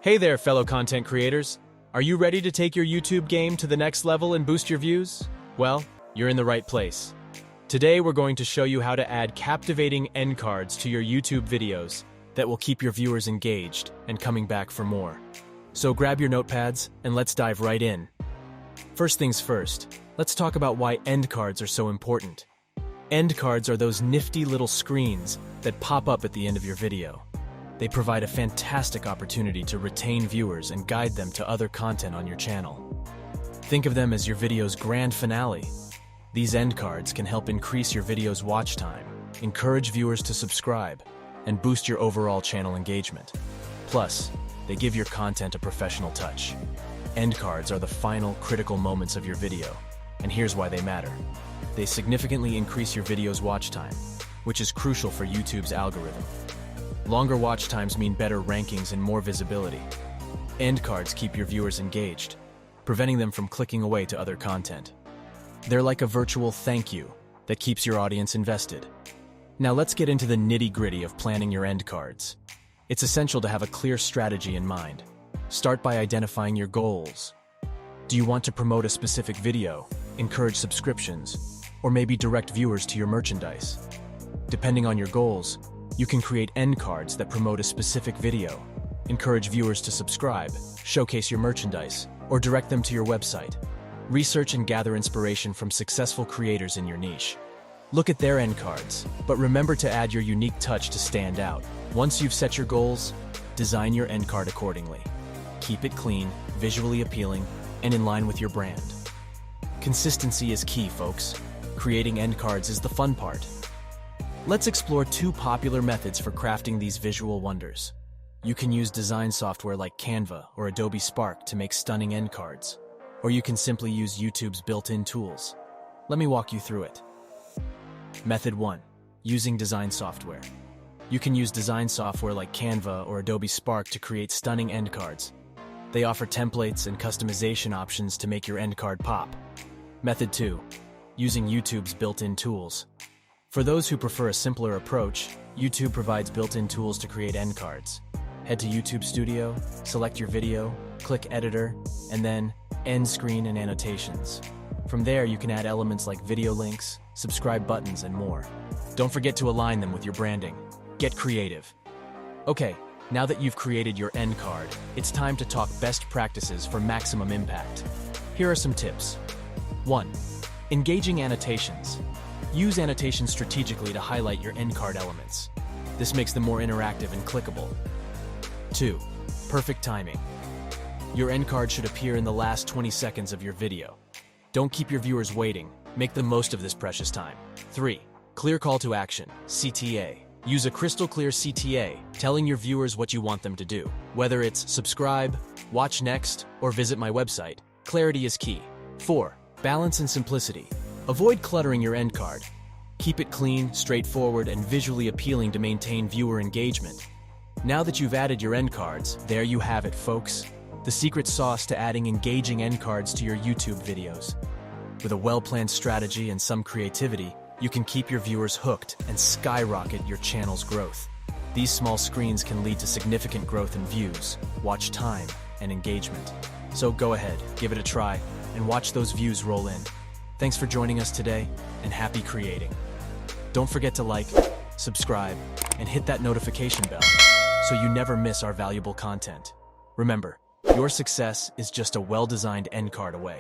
Hey there, fellow content creators. Are you ready to take your YouTube game to the next level and boost your views? Well, you're in the right place. Today, we're going to show you how to add captivating end cards to your YouTube videos that will keep your viewers engaged and coming back for more. So grab your notepads and let's dive right in. First things first, let's talk about why end cards are so important. End cards are those nifty little screens that pop up at the end of your video. They provide a fantastic opportunity to retain viewers and guide them to other content on your channel. Think of them as your video's grand finale. These end cards can help increase your video's watch time, encourage viewers to subscribe, and boost your overall channel engagement. Plus, they give your content a professional touch. End cards are the final critical moments of your video, and here's why they matter. They significantly increase your video's watch time, which is crucial for YouTube's algorithm. Longer watch times mean better rankings and more visibility. End cards keep your viewers engaged, preventing them from clicking away to other content. They're like a virtual thank you that keeps your audience invested. Now let's get into the nitty-gritty of planning your end cards. It's essential to have a clear strategy in mind. Start by identifying your goals. Do you want to promote a specific video, encourage subscriptions, or maybe direct viewers to your merchandise? Depending on your goals, you can create end cards that promote a specific video, encourage viewers to subscribe, showcase your merchandise, or direct them to your website. Research and gather inspiration from successful creators in your niche. Look at their end cards, but remember to add your unique touch to stand out. Once you've set your goals, design your end card accordingly. Keep it clean, visually appealing, and in line with your brand. Consistency is key, folks. Creating end cards is the fun part. Let's explore two popular methods for crafting these visual wonders. You can use design software like Canva or Adobe Spark to make stunning end cards, or you can simply use YouTube's built-in tools. Let me walk you through it. Method 1. Using design software. You can use design software like Canva or Adobe Spark to create stunning end cards. They offer templates and customization options to make your end card pop. Method 2. Using YouTube's built-in tools. For those who prefer a simpler approach, YouTube provides built-in tools to create end cards. Head to YouTube Studio, select your video, click Editor, and then End Screen and Annotations. From there, you can add elements like video links, subscribe buttons, and more. Don't forget to align them with your branding. Get creative. Okay, now that you've created your end card, it's time to talk best practices for maximum impact. Here are some tips. 1. Engaging annotations. Use annotations strategically to highlight your end card elements. This makes them more interactive and clickable. 2. Perfect timing. Your end card should appear in the last 20 seconds of your video. Don't keep your viewers waiting. Make the most of this precious time. 3. Clear call to action, CTA. Use a crystal clear CTA, telling your viewers what you want them to do. Whether it's subscribe, watch next, or visit my website, clarity is key. 4. Balance and simplicity. Avoid cluttering your end card. Keep it clean, straightforward, and visually appealing to maintain viewer engagement. Now that you've added your end cards, there you have it, folks. The secret sauce to adding engaging end cards to your YouTube videos. With a well-planned strategy and some creativity, you can keep your viewers hooked and skyrocket your channel's growth. These small screens can lead to significant growth in views, watch time, and engagement. So go ahead, give it a try, and watch those views roll in. Thanks for joining us today, and happy creating. Don't forget to like, subscribe, and hit that notification bell so you never miss our valuable content. Remember, your success is just a well-designed end card away.